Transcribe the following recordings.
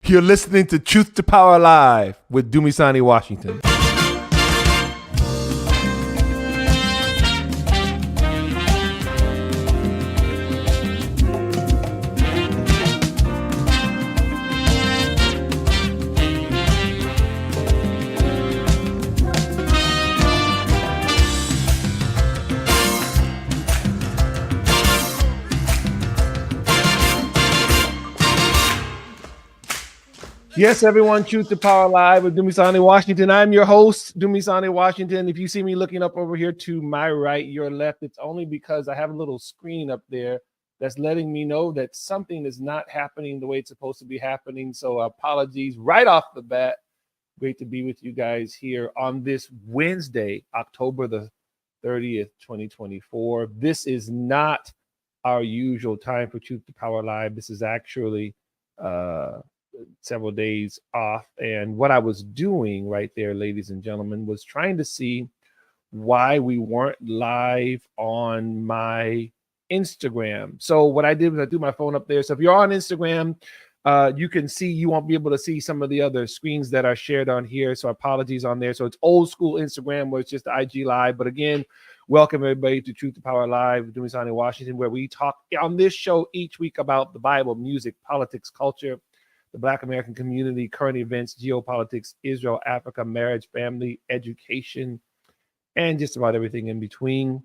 You're listening to Truth to Power Live with Dumisani Washington. Yes, everyone, Truth to Power Live with Dumisani Washington. I'm your host, Dumisani Washington. If you see me looking up over here to my right, your left, it's only because I have a little screen up there that's letting me know that something is not happening the way it's supposed to be happening. So apologies right off the bat. Great to be with you guys here on this Wednesday, October the 30th, 2024. This is not our usual time for Truth to Power Live. This is actually several days off, and what I was doing right there, ladies and gentlemen, was trying to see why we weren't live on my Instagram. So what I did was I threw my phone up there. So if you're on Instagram, you can see, you won't be able to see some of the other screens that are shared on here, so apologies on there. So it's old school Instagram where it's just IG Live. But again, welcome everybody to Truth to Power Live with Dumisani Washington, where we talk on this show each week about the Bible, music, politics, culture, the Black American community, current events, geopolitics, Israel, Africa, marriage, family, education, and just about everything in between.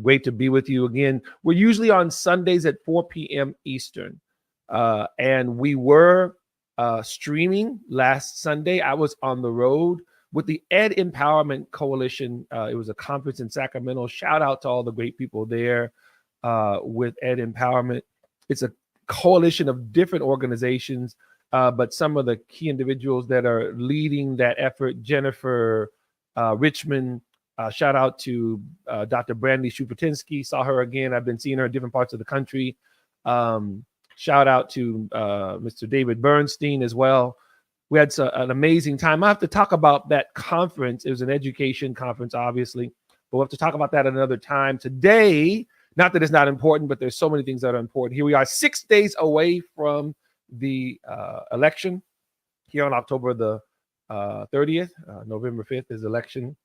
Great to be with you again. We're usually on Sundays at 4 p.m. Eastern. And we were streaming last Sunday. I was on the road with the Ed Empowerment Coalition. It was a conference in Sacramento. Shout out to all the great people there with Ed Empowerment. It's a coalition of different organizations, but some of the key individuals that are leading that effort: Jennifer Richmond, shout out to Dr. Brandy Shuputinsky, saw her again. I've been seeing her in different parts of the country. Shout out to Mr. David Bernstein as well. We had an amazing time. I have to talk about that conference. It was an education conference, obviously, but we'll have to talk about that another time. Today, not that it's not important, but there's so many things that are important. Here we are 6 days away from the election here on October the 30th. November 5th is election.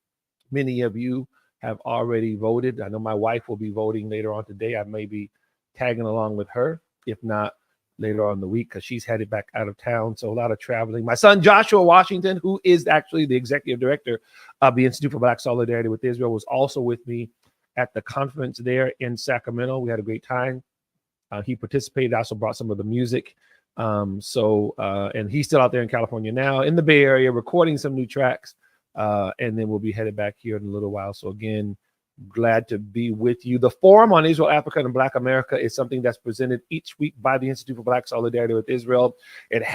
Many of you have already voted. I know my wife will be voting later on today. I may be tagging along with her, if not later on in the week, because she's headed back out of town. So a lot of traveling. My son, Joshua Washington, who is actually the executive director of the Institute for Black Solidarity with Israel, was also with me at the conference there in Sacramento. We had a great time. He participated, also brought some of the music. And he's still out there in California now, in the Bay Area, recording some new tracks. And then we'll be headed back here in a little while. So again, glad to be with you. The Forum on Israel, Africa, and Black America is something that's presented each week by the Institute for Black Solidarity with Israel.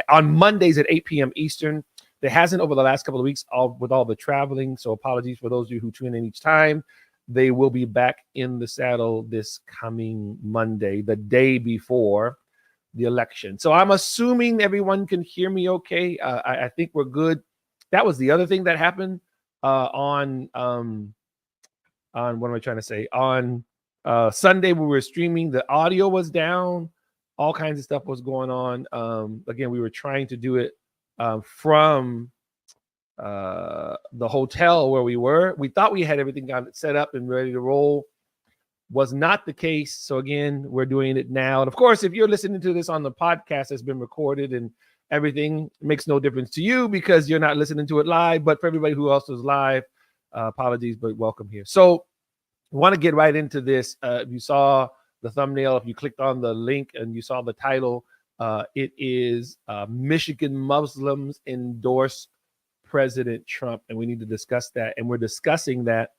On Mondays at 8 p.m. Eastern. There hasn't over the last couple of weeks with all the traveling. So apologies for those of you who tune in each time. They will be back in the saddle this coming Monday, the day before the election. So I'm assuming everyone can hear me okay. I think we're good. That was the other thing that happened on what am I trying to say? On Sunday, we were streaming. The audio was down. All kinds of stuff was going on. Again, we were trying to do it from the hotel where we were. We thought we had everything got set up and ready to roll. Was not the case. So again, we're doing it now. And of course, if you're listening to this on the podcast that's been recorded and everything, it makes no difference to you because you're not listening to it live. But for everybody who else is live, apologies, but welcome here. So I want to get right into this. If you saw the thumbnail, if you clicked on the link and you saw the title, it is Michigan Muslims endorse President Trump, and we need to discuss that. And we're discussing that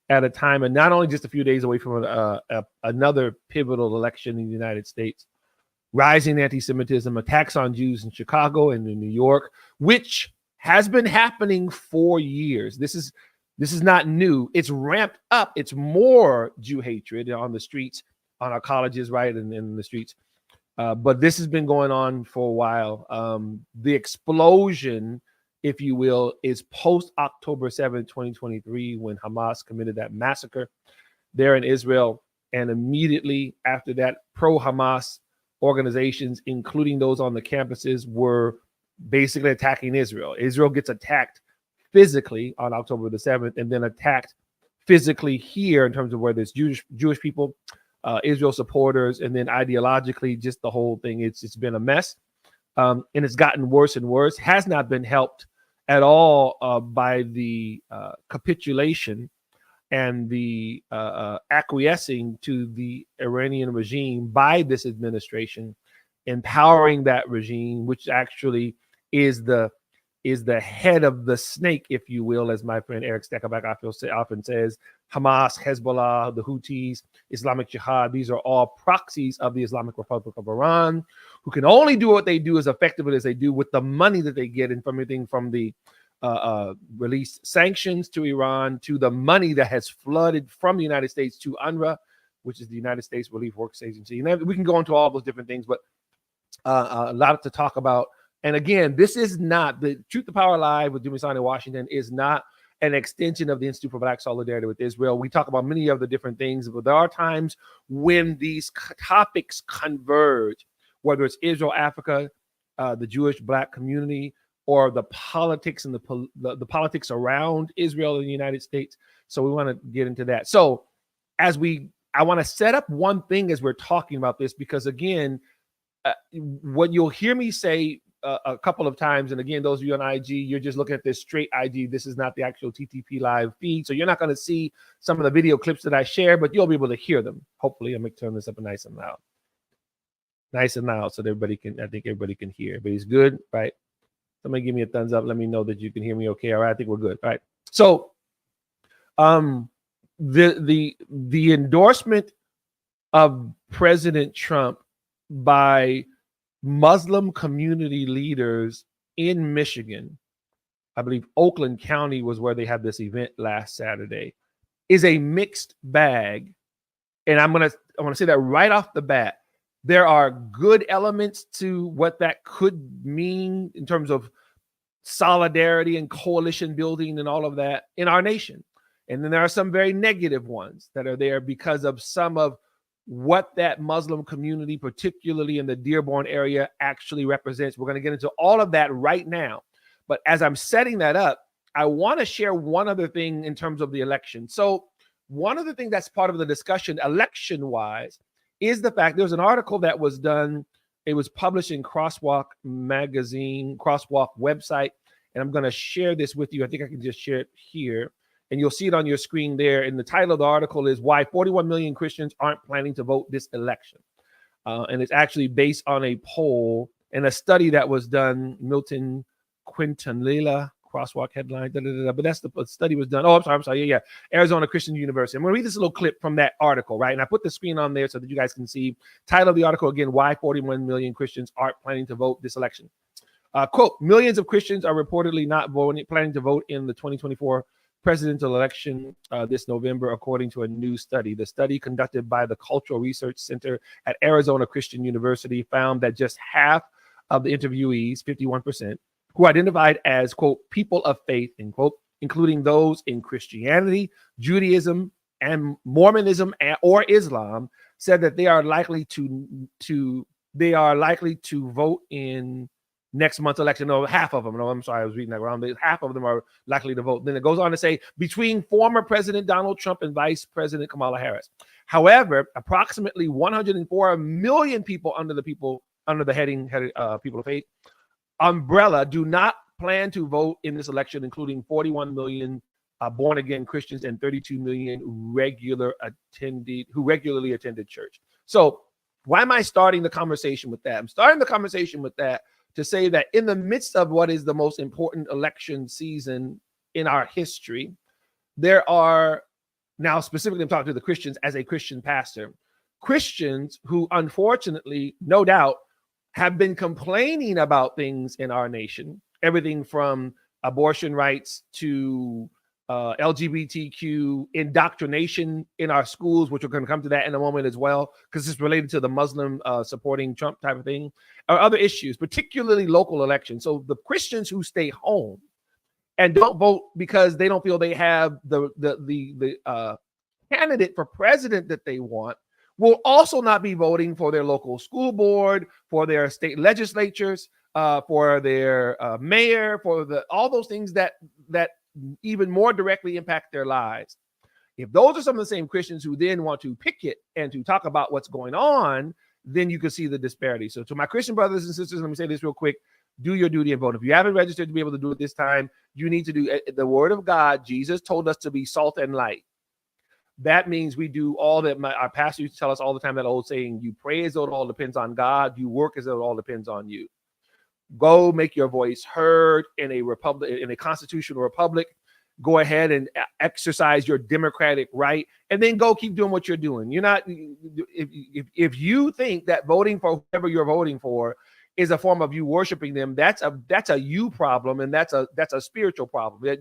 at a time, and not only just a few days away from another pivotal election in the United States, rising anti-Semitism, attacks on Jews in Chicago and in New York, which has been happening for years. This is not new. It's ramped up. It's more Jew hatred on the streets, on our colleges, right, and in the streets. But this has been going on for a while. The explosion, if you will, is post October 7th, 2023, when Hamas committed that massacre there in Israel. And immediately after that, pro-Hamas organizations, including those on the campuses, were basically attacking Israel. Israel gets attacked physically on October the 7th, and then attacked physically here in terms of where there's Jewish people, Israel supporters, and then ideologically, just the whole thing. It's been a mess, and it's gotten worse and worse. Has not been helped at all by the capitulation and the acquiescing to the Iranian regime by this administration, empowering that regime, which actually is the head of the snake, if you will, as my friend Eric Steckerback often says. Hamas, Hezbollah, the Houthis, Islamic Jihad, these are all proxies of the Islamic Republic of Iran, who can only do what they do as effectively as they do with the money that they get, and from everything from the released sanctions to Iran to the money that has flooded from the United States to UNRWA, which is the United States Relief Works Agency. And we can go into all those different things, but a lot to talk about. And again, this is not the Truth to Power Live with Dumisani Washington is not an extension of the Institute for Black Solidarity with Israel. We talk about many of the different things, but there are times when these topics converge, whether it's Israel, Africa, the Jewish Black community, or the politics and the politics around Israel and the United States. So we want to get into that. So I want to set up one thing as we're talking about this, because again, what you'll hear me say a couple of times, and again, those of you on IG, you're just looking at this straight IG. This is not the actual TTP live feed. So you're not going to see some of the video clips that I share, but you'll be able to hear them. Hopefully, I'm going to turn this up nice and loud. Nice and loud so that I think everybody can hear. Everybody's good, right? Somebody give me a thumbs up. Let me know that you can hear me okay. All right, I think we're good. All right. So the endorsement of President Trump by Muslim community leaders in Michigan, I believe Oakland County was where they had this event last Saturday, is a mixed bag. And I want to say that right off the bat. There are good elements to what that could mean in terms of solidarity and coalition building and all of that in our nation. And then there are some very negative ones that are there because of some of what that Muslim community, particularly in the Dearborn area, actually represents. We're going to get into all of that right now. But as I'm setting that up, I want to share one other thing in terms of the election. So one other thing that's part of the discussion election-wise is the fact there's an article that was done. It was published in Crosswalk magazine, Crosswalk website, and I'm going to share this with you. I think I can just share it here, and you'll see it on your screen there. And the title of the article is Why 41 Million Christians Aren't Planning to Vote This Election. And it's actually based on a poll and a study that was done, Milton Quintanilla, Crosswalk headline, but that's the study was done. Oh, I'm sorry. Yeah. Arizona Christian University. I'm going to read this little clip from that article, right? And I put the screen on there so that you guys can see. Title of the article again: Why 41 million Christians aren't planning to vote this election. Quote: Millions of Christians are reportedly not planning to vote in the 2024 presidential election this November, according to a new study. The study, conducted by the Cultural Research Center at Arizona Christian University, found that just half of the interviewees, 51%, who identified as, quote, people of faith, end quote, including those in Christianity, Judaism, and Mormonism or Islam, said that they are likely to vote in next month's election. No, half of them. No, I'm sorry, I was reading that wrong. Half of them are likely to vote. Then it goes on to say between former President Donald Trump and Vice President Kamala Harris. However, approximately 104 million people under the heading people of faith umbrella do not plan to vote in this election, including 41 million born-again Christians and 32 million who regularly attended church. So why am I starting the conversation with that? I'm starting the conversation with that to say that in the midst of what is the most important election season in our history, there are, now specifically I'm talking to the Christians as a Christian pastor, Christians who unfortunately, no doubt, have been complaining about things in our nation, everything from abortion rights to LGBTQ indoctrination in our schools, which we're going to come to that in a moment as well, because it's related to the Muslim supporting Trump type of thing, or other issues, particularly local elections. So the Christians who stay home and don't vote because they don't feel they have the candidate for president that they want, will also not be voting for their local school board, for their state legislatures, for their mayor, for all those things that even more directly impact their lives. If those are some of the same Christians who then want to picket and to talk about what's going on, then you can see the disparity. So to my Christian brothers and sisters, let me say this real quick. Do your duty and vote. If you haven't registered to be able to do it this time, you need to do the word of God. Jesus told us to be salt and light. That means we do all that. Our pastor used to tell us all the time, that old saying, you pray as though it all depends on God. You work as though it all depends on you. Go make your voice heard in a republic, in a constitutional republic. Go ahead and exercise your democratic right, and then go keep doing what you're doing. You're not, if you think that voting for whoever you're voting for is a form of you worshiping them, that's a you problem, and that's a spiritual problem. That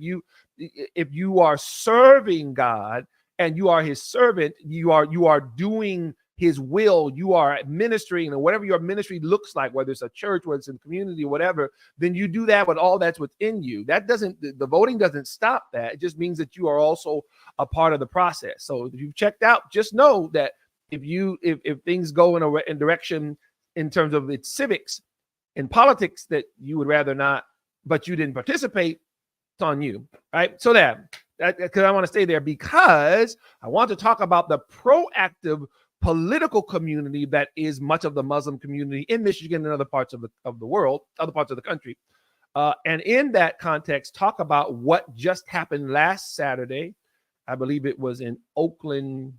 if you are serving God and you are his servant, you are doing his will, you are ministering, and whatever your ministry looks like, whether it's a church, whether it's in community, whatever, then you do that with all that's within you. That doesn't, the voting doesn't stop that. It just means that you are also a part of the process. So if you've checked out, just know that if things go in direction in terms of its civics and politics that you would rather not, but you didn't participate, it's on you. Right? So because I want to stay there, because I want to talk about the proactive political community that is much of the Muslim community in Michigan and other parts of the world, other parts of the country. And in that context, talk about what just happened last Saturday. I believe it was in Oakland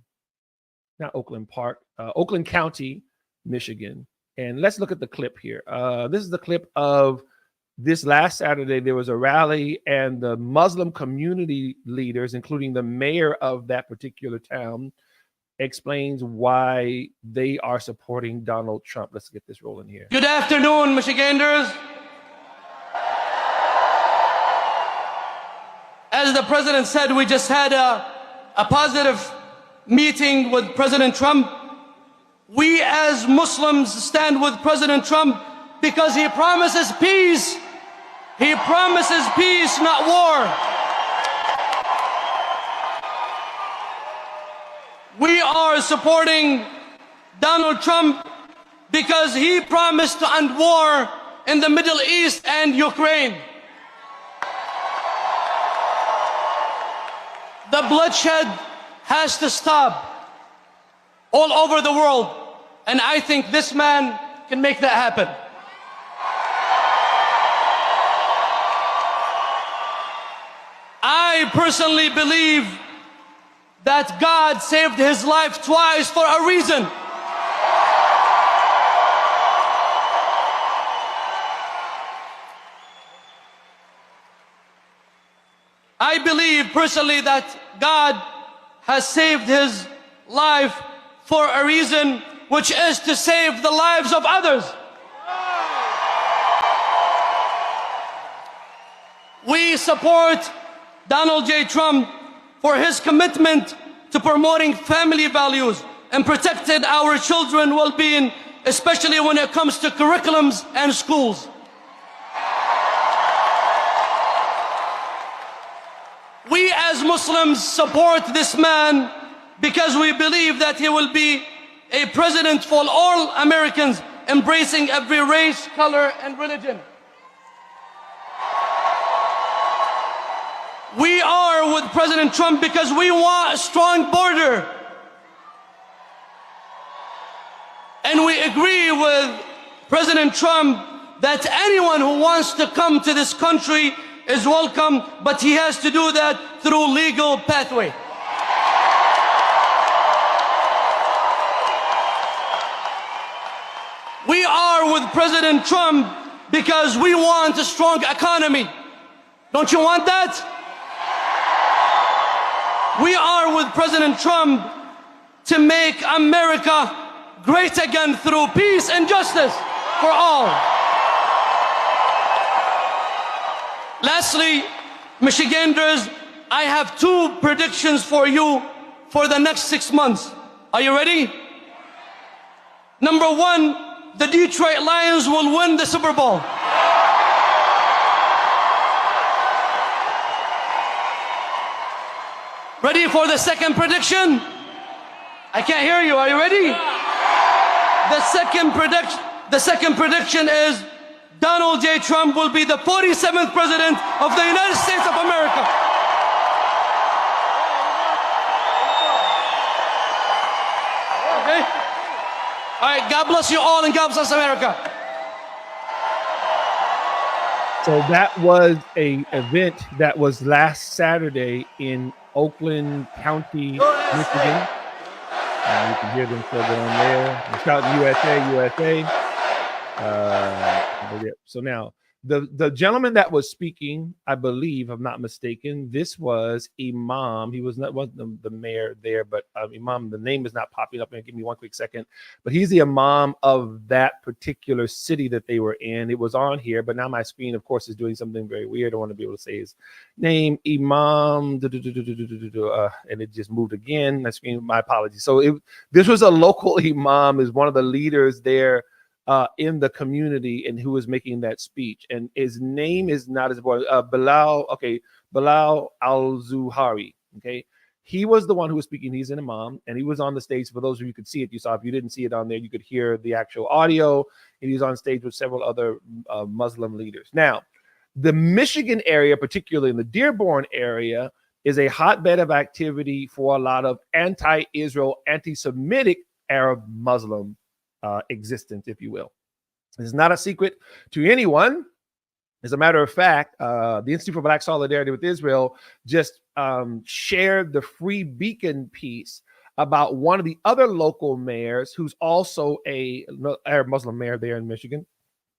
County, Michigan. And let's look at the clip here. This is the clip of this last Saturday. There was a rally, and the Muslim community leaders, including the mayor of that particular town, explains why they are supporting Donald Trump. Let's get this rolling here. Good afternoon, Michiganders. As the president said, we just had a positive meeting with President Trump. We as Muslims stand with President Trump because he promises peace. He promises peace, not war. We are supporting Donald Trump because he promised to end war in the Middle East and Ukraine. The bloodshed has to stop all over the world, and I think this man can make that happen. I personally believe that God saved his life twice for a reason. I believe personally that God has saved his life for a reason, which is to save the lives of others. We support Donald J. Trump for his commitment to promoting family values and protecting our children's well-being, especially when it comes to curriculums and schools. We as Muslims support this man because we believe that he will be a president for all Americans, embracing every race, color, and religion. We are with President Trump because we want a strong border. And we agree with President Trump that anyone who wants to come to this country is welcome, but he has to do that through legal pathway. We are with President Trump because we want a strong economy. Don't you want that? We are with President Trump to make America great again through peace and justice for all. Lastly, Michiganders, I have 2 predictions for you for the next 6 months. Are you ready? Number 1, the Detroit Lions will win the Super Bowl. Ready for the second prediction? I can't hear you. Are you ready? The second prediction is Donald J. Trump will be the 47th president of the United States of America. Okay? All right, God bless you all and God bless America. So that was a event that was last Saturday in Oakland County, Michigan. You can hear them still going there. They're shouting USA, USA. So now the gentleman that was speaking, I believe, if I'm not mistaken, this was Imam. He wasn't the mayor there, but Imam. The name is not popping up. And give me one quick second. But he's the Imam of that particular city that they were in. It was on here, but now my screen, of course, is doing something very weird. I want to be able to say his name, Imam, and it just moved again. My screen. My apologies. So this was a local Imam, is one of the leaders there. In the community, and who was making that speech, and his name is not as important. Bilal al-Zuhari. Okay, he was the one who was speaking. He's an imam, and he was on the stage. For those of you who could see it, you saw. If you didn't see it on there, you could hear the actual audio. And he was on stage with several other Muslim leaders. Now, the Michigan area, particularly in the Dearborn area, is a hotbed of activity for a lot of anti-Israel, anti-Semitic Arab Muslim existence, if you will. This is not a secret to anyone. As a matter of fact, the Institute for Black Solidarity with Israel just shared the Free Beacon piece about one of the other local mayors, who's also a Arab Muslim mayor there in Michigan,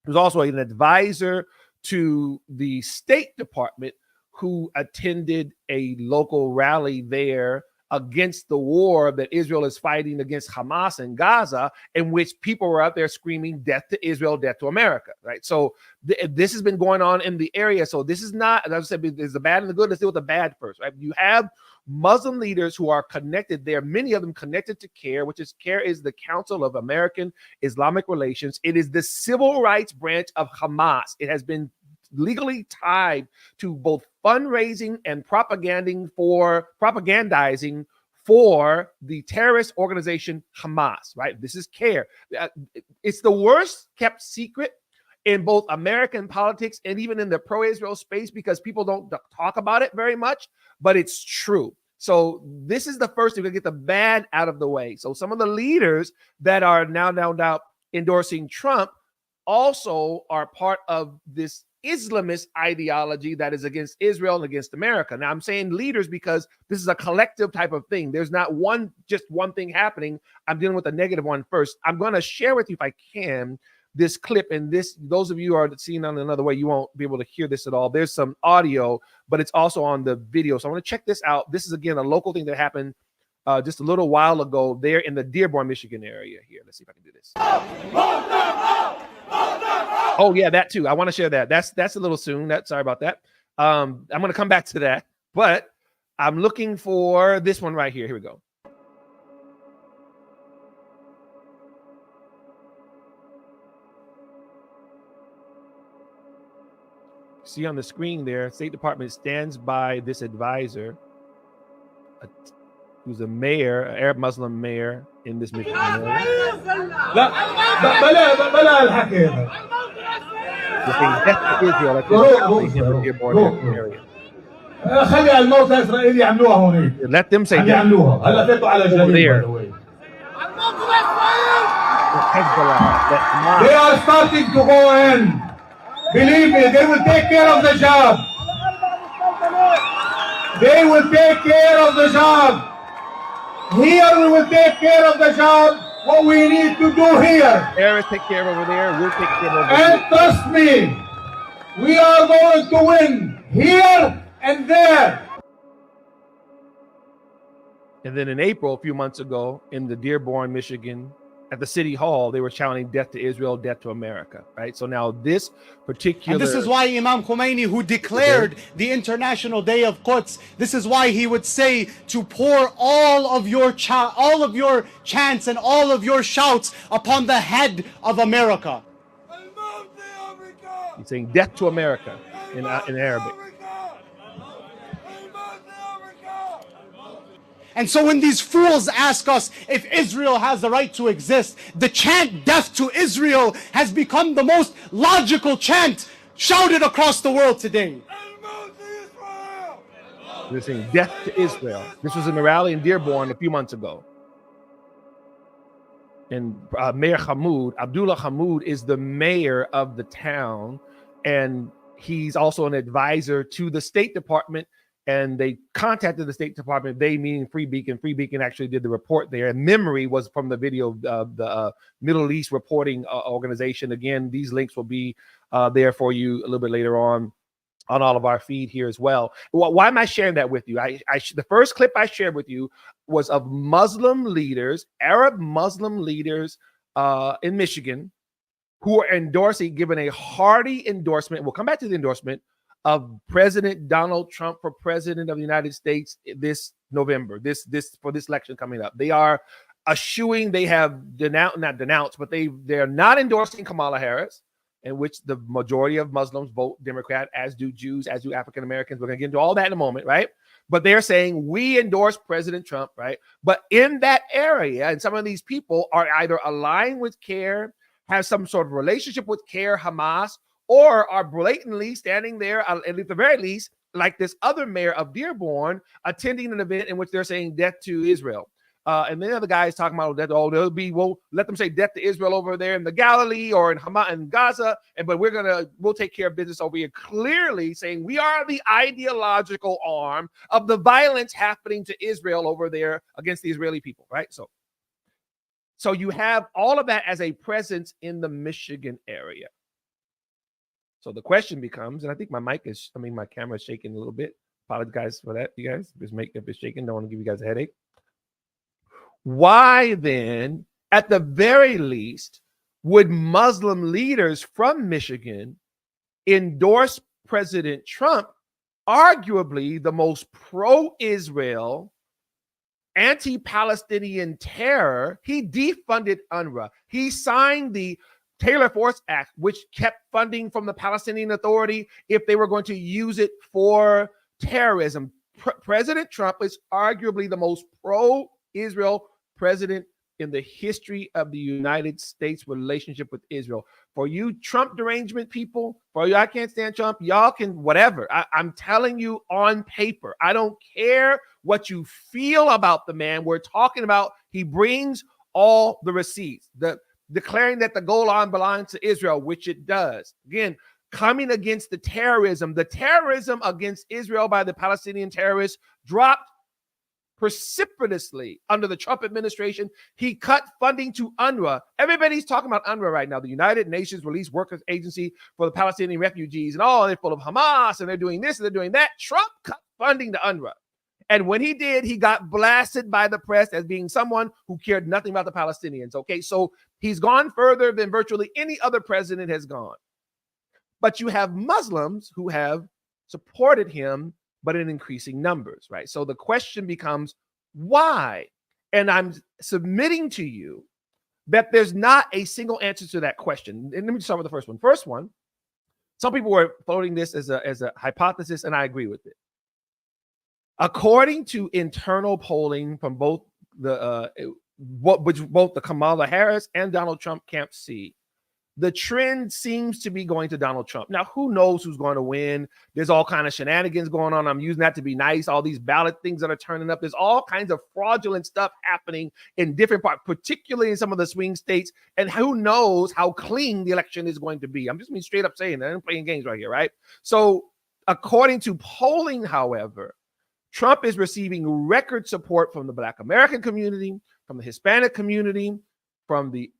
who's also an advisor to the State Department, who attended a local rally there against the war that Israel is fighting against Hamas in Gaza, in which people were out there screaming death to Israel, death to America, right? So this has been going on in the area. So this is not, as I said, there's the bad and the good. Let's deal with the bad first, right? You have Muslim leaders who are connected there, many of them connected to CARE, which is CARE is the Council of American Islamic Relations. It is the civil rights branch of Hamas. It has been legally tied to both fundraising and propagandizing for the terrorist organization Hamas, right? This is CARE. It's the worst kept secret in both American politics and even in the pro-Israel space, because people don't talk about it very much, but it's true. So this is the first thing. We're going to get the bad out of the way. So some of the leaders that are now endorsing Trump also are part of this Islamist ideology that is against Israel and against America. Now, I'm saying leaders because this is a collective type of thing. There's not just one thing happening. I'm dealing with the negative one first. I'm going to share with you, if I can, this clip. And those of you who are seeing on another way, you won't be able to hear this at all. There's some audio, but it's also on the video. So I want to check this out. This is, again, a local thing that happened just a little while ago there in the Dearborn, Michigan area here. Let's see if I can do this. Oh yeah, that too. I want to share that. That's a little soon. Sorry about that. I'm going to come back to that, but I'm looking for this one right here. Here we go. See on the screen there, State Department stands by this advisor, who's a mayor, an Arab Muslim mayor in this Michigan area. Let them say that. They are starting to go in. Believe me, they will take care of the job. They will take care of the job. Here we will take care of the job. What we need to do here. Eric, take care over there. We'll take care over and here. Trust me, we are going to win here and there. And then in April, a few months ago, in the Dearborn, Michigan, at the city hall, they were shouting death to Israel, death to America, right? So now this particular... And this is why Imam Khomeini, who declared the International Day of Quds, this is why he would say to pour all of your chants and all of your shouts upon the head of America. He's saying death to America in Arabic. And so when these fools ask us if Israel has the right to exist, the chant "Death to Israel" has become the most logical chant shouted across the world today. They're saying death to Israel. This was in the rally in Dearborn a few months ago. And Mayor Abdullah Hamoud is the mayor of the town, and he's also an advisor to the State Department. And they contacted the State Department, they meaning Free Beacon. Free Beacon actually did the report there. And memory was from the video of the Middle East reporting organization. Again, these links will be there for you a little bit later on all of our feed here as well. Why am I sharing that with you? The first clip I shared with you was of Muslim leaders, Arab Muslim leaders in Michigan, who are endorsing, giving a hearty endorsement. We'll come back to the endorsement of President Donald Trump for president of the United States this November, for this election coming up. They are eschewing, they have not denounced, but they're not endorsing Kamala Harris, in which the majority of Muslims vote Democrat, as do Jews, as do African Americans. We're going to get into all that in a moment, right? But they're saying we endorse President Trump, right? But in that area, and some of these people are either aligned with CARE, have some sort of relationship with CARE, Hamas, or are blatantly standing there, at the very least, like this other mayor of Dearborn, attending an event in which they're saying death to Israel. And the other guys talking about that, we'll let them say death to Israel over there in the Galilee or in Hamas and Gaza, but we'll take care of business over here. Clearly saying we are the ideological arm of the violence happening to Israel over there against the Israeli people, right? So you have all of that as a presence in the Michigan area. So the question becomes, and I think my camera is shaking a little bit. Apologize for that, you guys. If it's shaking, don't want to give you guys a headache. Why then, at the very least, would Muslim leaders from Michigan endorse President Trump, arguably the most pro-Israel, anti-Palestinian terror? He defunded UNRWA. He signed the Taylor Force Act, which kept funding from the Palestinian Authority if they were going to use it for terrorism. President Trump is arguably the most pro-Israel president in the history of the United States relationship with Israel. For you Trump derangement people, for you I can't stand Trump, y'all can whatever. I'm telling you on paper. I don't care what you feel about the man. We're talking about he brings all the receipts. Declaring that the Golan belongs to Israel, which it does. Again, coming against the terrorism against Israel by the Palestinian terrorists dropped precipitously under the Trump administration. He cut funding to UNRWA. Everybody's talking about UNRWA right now, the United Nations Relief Workers Agency for the Palestinian refugees, and they're full of Hamas, and they're doing this and they're doing that. Trump cut funding to UNRWA. And when he did, he got blasted by the press as being someone who cared nothing about the Palestinians. Okay, so he's gone further than virtually any other president has gone. But you have Muslims who have supported him, but in increasing numbers, right? So the question becomes, why? And I'm submitting to you that there's not a single answer to that question. And let me start with the first one. First one, some people were floating this as a hypothesis, and I agree with it. According to internal polling from both the Kamala Harris and Donald Trump camps see, the trend seems to be going to Donald Trump. Now, who knows who's going to win? There's all kind of shenanigans going on. I'm using that to be nice. All these ballot things that are turning up. There's all kinds of fraudulent stuff happening in different parts, particularly in some of the swing states. And who knows how clean the election is going to be. I'm just being straight up saying that. I'm playing games right here, right? So according to polling, however, Trump is receiving record support from the Black American community, from the Hispanic community, from the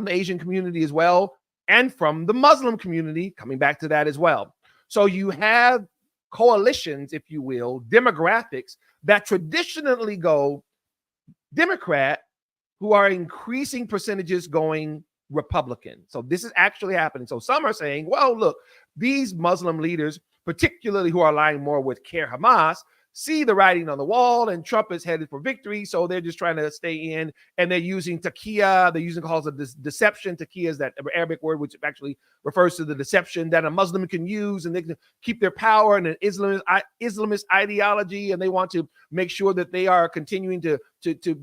Asian community as well, and from the Muslim community, coming back to that as well. So you have coalitions, if you will, demographics that traditionally go Democrat, who are increasing percentages going Republican. So this is actually happening. So some are saying, well, look, these Muslim leaders, particularly who are aligning more with CARE Hamas, see the writing on the wall, and Trump is headed for victory. So they're just trying to stay in, and they're using taqiyya. They're using calls of this deception. Taqiyya is that Arabic word which actually refers to the deception that a Muslim can use, and they can keep their power and an Islamist ideology, and they want to make sure that they are continuing to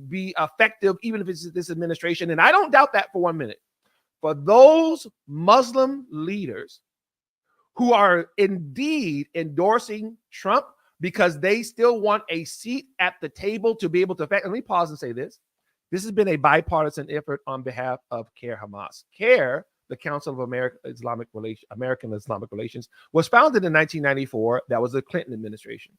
be effective, even if it's this administration. And I don't doubt that for 1 minute. For those Muslim leaders who are indeed endorsing Trump because they still want a seat at the table to be able to affect. Let me pause and say this. This has been a bipartisan effort on behalf of CAIR Hamas. CAIR, the Council of American Islamic Relations, was founded in 1994. That was the Clinton administration.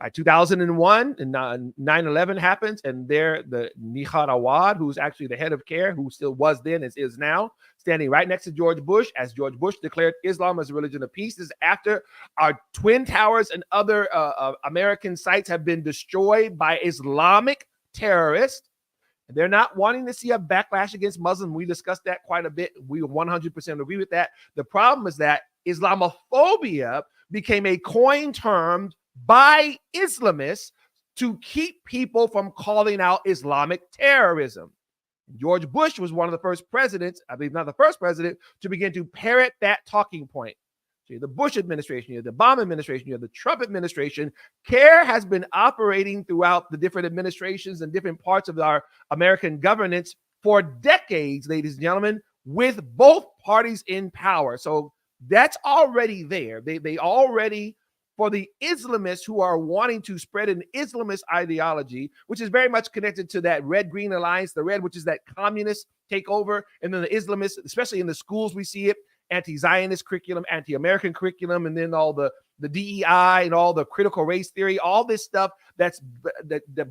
By 2001, and 9/11 happens, and there the Nihad Awad, who's actually the head of CAIR, who still was then and is now, standing right next to George Bush, as George Bush declared Islam as a religion of peace. This is after our Twin Towers and other American sites have been destroyed by Islamic terrorists. They're not wanting to see a backlash against Muslims. We discussed that quite a bit. We 100% agree with that. The problem is that Islamophobia became a coined term by Islamists to keep people from calling out Islamic terrorism. George Bush was one of the first presidents, I believe not the first president, to begin to parrot that talking point. So you have the Bush administration, you have the Obama administration, you have the Trump administration. CAIR has been operating throughout the different administrations and different parts of our American governance for decades, ladies and gentlemen, with both parties in power. So that's already there. They already, for the Islamists who are wanting to spread an Islamist ideology, which is very much connected to that red-green alliance, the red, which is that communist takeover, and then the Islamists, especially in the schools, we see it, anti-Zionist curriculum, anti-American curriculum, and then all the DEI and all the critical race theory, all this stuff that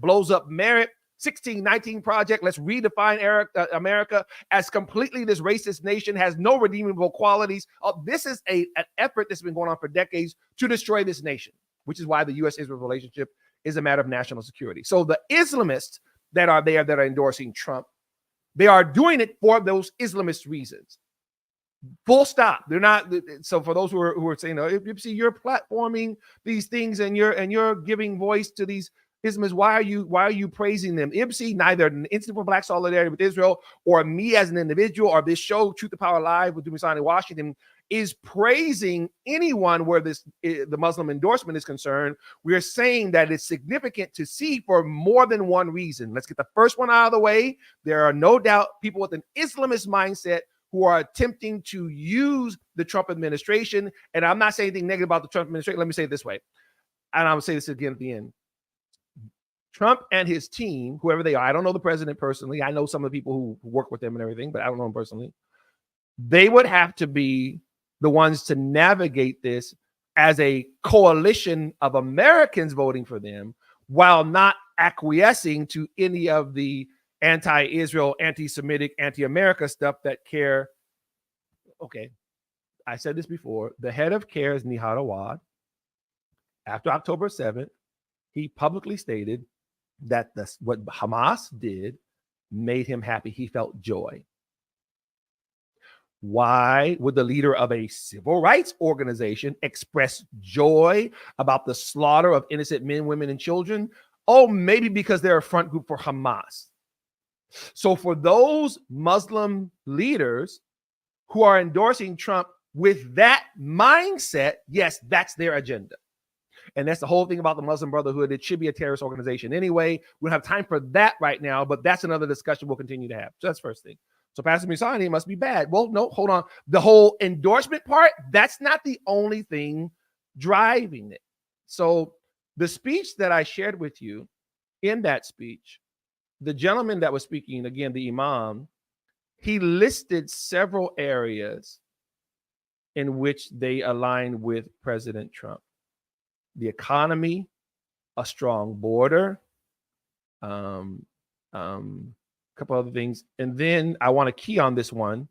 blows up merit. 1619 Project, let's redefine America as completely this racist nation, has no redeemable qualities. This is an effort that's been going on for decades to destroy this nation, which is why the U.S.-Israel relationship is a matter of national security. So the Islamists that are there that are endorsing Trump, they are doing it for those Islamist reasons. Full stop. They're not. So for those who are saying, IBSI, you're platforming these things and you're giving voice to these Islamists, why are you praising them? IBSI, neither an Instant for Black Solidarity with Israel or me as an individual or this show, Truth to Power Live with Dumisani Washington, is praising anyone where the Muslim endorsement is concerned. We're saying that it's significant to see for more than one reason. Let's get the first one out of the way. There are no doubt people with an Islamist mindset who are attempting to use the Trump administration. And I'm not saying anything negative about the Trump administration. Let me say it this way. And I'm going to say this again at the end. Trump and his team, whoever they are, I don't know the president personally. I know some of the people who work with them and everything, but I don't know them personally. They would have to be the ones to navigate this as a coalition of Americans voting for them while not acquiescing to any of the anti-Israel, anti-Semitic, anti-America stuff that CAIR. Okay, I said this before. The head of CAIR is Nihad Awad. After October 7th, he publicly stated that what Hamas did made him happy. He felt joy. Why would the leader of a civil rights organization express joy about the slaughter of innocent men, women, and children? Oh, maybe because they're a front group for Hamas. So for those Muslim leaders who are endorsing Trump with that mindset, yes, that's their agenda. And that's the whole thing about the Muslim Brotherhood. It should be a terrorist organization anyway. We don't have time for that right now, but that's another discussion we'll continue to have. So that's the first thing. So Pastor Misani must be bad. Well, no, hold on. The whole endorsement part, that's not the only thing driving it. So the speech that I shared with you, in that speech, the gentleman that was speaking, again, the imam, he listed several areas in which they align with President Trump. The economy, a strong border, a couple other things. And then I want to key on this one,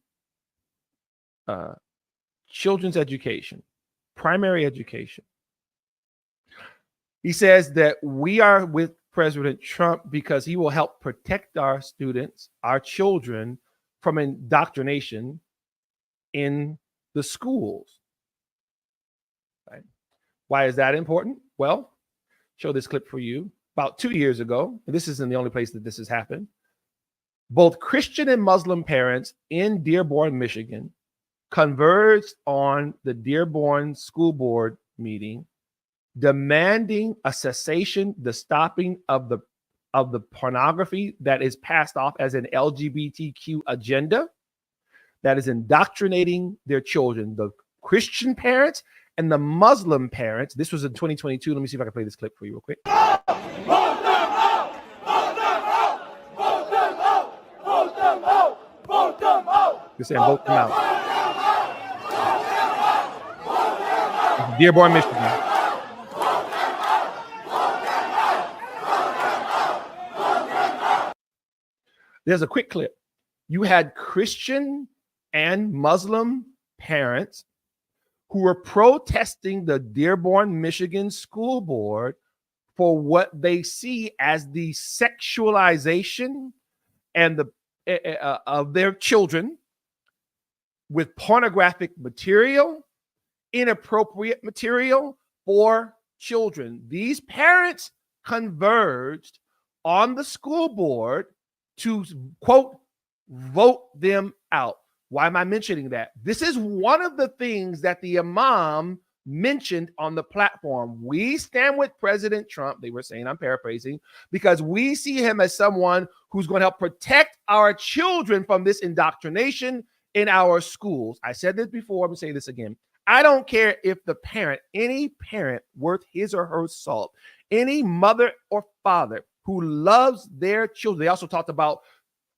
children's education, primary education. He says that we are with President Trump because he will help protect our students, our children, from indoctrination in the schools. Right? Why is that important? Well, show this clip for you. About 2 years ago, and this isn't the only place that this has happened, both Christian and Muslim parents in Dearborn, Michigan, converged on the Dearborn School Board meeting, demanding a cessation, the stopping of the pornography that is passed off as an LGBTQ agenda that is indoctrinating their children. The Christian parents and the Muslim parents. This was in 2022. Let me see if I can play this clip for you real quick. You're saying vote them out. Dearborn, Michigan. There's a quick clip. You had Christian and Muslim parents who were protesting the Dearborn, Michigan school board for what they see as the sexualization and the of their children with pornographic material, inappropriate material for children. These parents converged on the school board to, quote, vote them out. Why am I mentioning that? This is one of the things that the imam mentioned on the platform. We stand with President Trump, they were saying, I'm paraphrasing, because we see him as someone who's going to help protect our children from this indoctrination in our schools. I said this before, I'm going to say this again. I don't care if the parent, any parent worth his or her salt, any mother or father who loves their children. They also talked about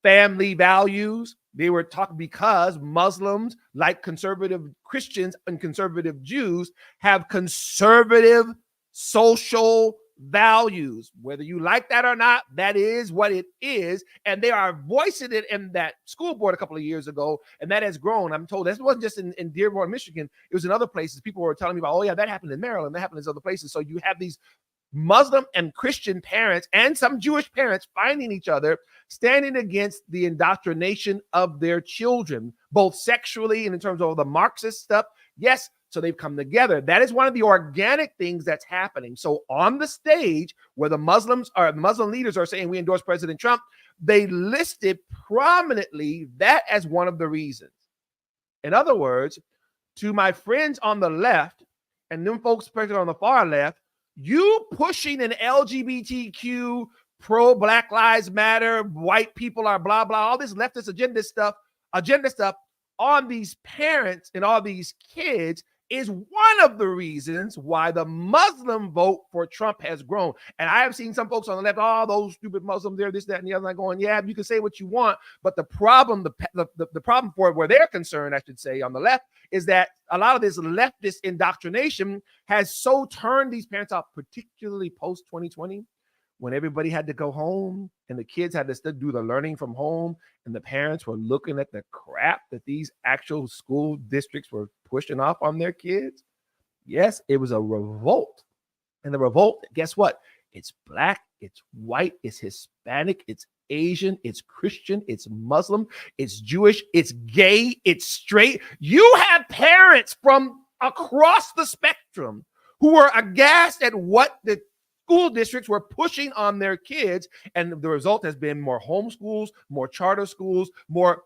family values. They were talking because Muslims, like conservative Christians and conservative Jews, have conservative social values. Whether you like that or not, that is what it is. And they are voicing it in that school board a couple of years ago. And that has grown. I'm told this wasn't just in Dearborn, Michigan. It was in other places. People were telling me about, oh yeah, that happened in Maryland. That happened in other places. So you have these Muslim and Christian parents and some Jewish parents finding each other, standing against the indoctrination of their children, both sexually and in terms of the Marxist stuff. Yes, so they've come together. That is one of the organic things that's happening. So on the stage where the Muslim leaders are saying we endorse President Trump, they listed prominently that as one of the reasons. In other words, to my friends on the left and them folks on the far left, you pushing an LGBTQ, pro Black Lives Matter, white people are blah, blah, all this leftist agenda stuff on these parents and all these kids is one of the reasons why the Muslim vote for Trump has grown. And I have seen some folks on the left, oh, those stupid Muslims, they're this, that, and the other, going, yeah, you can say what you want. But the problem, the problem for where they're concerned, I should say, on the left, is that a lot of this leftist indoctrination has so turned these parents off, particularly post 2020, when everybody had to go home and the kids had to still do the learning from home, and the parents were looking at the crap that these actual school districts were pushing off on their kids. Yes, it was a revolt. And the revolt, guess what? It's Black, it's white, it's Hispanic, it's Asian, it's Christian, it's Muslim, it's Jewish, it's gay, it's straight. You have parents from across the spectrum who are aghast at what the school districts were pushing on their kids, and the result has been more homeschools, more charter schools, more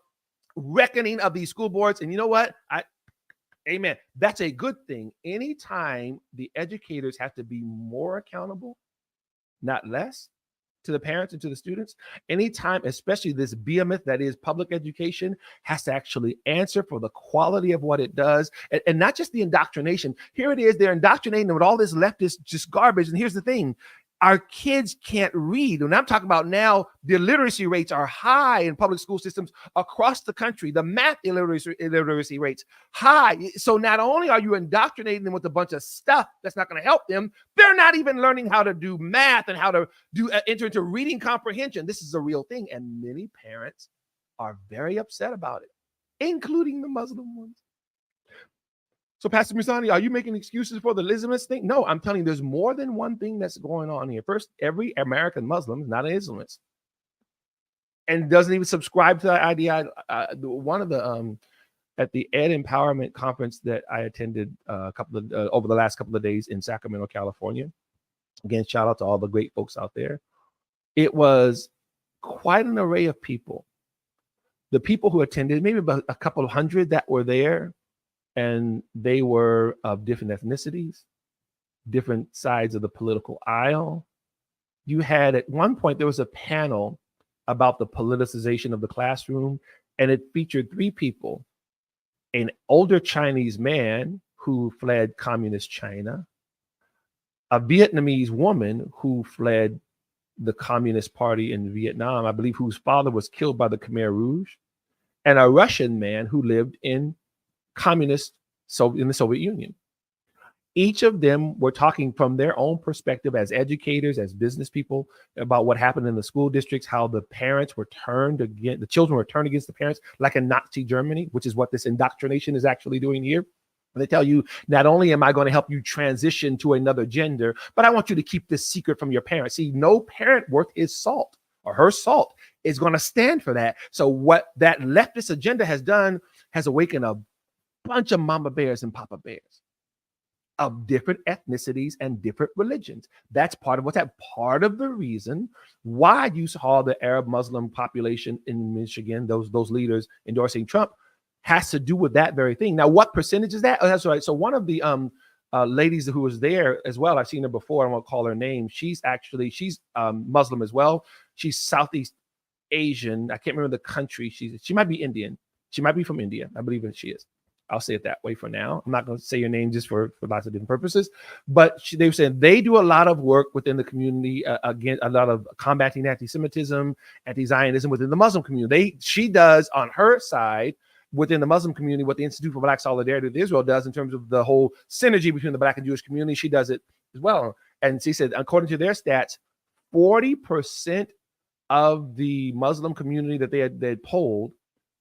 reckoning of these school boards. And you know what? Amen. That's a good thing. Anytime the educators have to be more accountable, not less, to the parents and to the students, anytime, especially this behemoth that is public education, has to actually answer for the quality of what it does, and not just the indoctrination. Here it is, they're indoctrinating them with all this leftist just garbage. And here's the thing. Our kids can't read. And I'm talking about now, the illiteracy rates are high in public school systems across the country. The math illiteracy rates high. So not only are you indoctrinating them with a bunch of stuff that's not going to help them, they're not even learning how to do math and how to enter into reading comprehension. This is a real thing. And many parents are very upset about it, including the Muslim ones. So, Pastor Misani, are you making excuses for the Islamist thing? No, I'm telling you, there's more than one thing that's going on here. First, every American Muslim is not an Islamist and doesn't even subscribe to that idea. One of the at the Ed Empowerment Conference that I attended over the last couple of days in Sacramento, California, Again, shout out to all the great folks out there. It was quite an array of people. The people who attended, maybe about a couple of hundred that were there, and they were of different ethnicities, different sides of the political aisle. You had, at one point, there was a panel about the politicization of the classroom, and it featured three people: an older Chinese man who fled communist China, a Vietnamese woman who fled the Communist Party in Vietnam, I believe, whose father was killed by the Khmer Rouge, and a Russian man who lived in in the Soviet Union. Each of them were talking from their own perspective as educators, as business people, about what happened in the school districts, how the parents were turned against, the children were turned against the parents, like in Nazi Germany, which is what this indoctrination is actually doing here. And they tell you, not only am I going to help you transition to another gender, but I want you to keep this secret from your parents. See, no parent worth his salt or her salt is going to stand for that. So what that leftist agenda has done has awakened a bunch of mama bears and papa bears of different ethnicities and different religions. That's part of what's happening. Part of the reason why you saw the Arab Muslim population in Michigan, those leaders endorsing Trump, has to do with that very thing. Now, what percentage is that? Oh, that's right. So one of the ladies who was there as well, I've seen her before, I won't call her name. She's Muslim as well. She's Southeast Asian. I can't remember the country. She might be Indian. She might be from India. I believe that she is. I'll say it that way for now. I'm not going to say your name just for lots of different purposes. But they were saying they do a lot of work within the community, again, a lot of combating anti-Semitism, anti-Zionism within the Muslim community. She does on her side within the Muslim community what the Institute for Black Solidarity with Israel does in terms of the whole synergy between the Black and Jewish community. She does it as well. And she said, according to their stats, 40% of the Muslim community that they had polled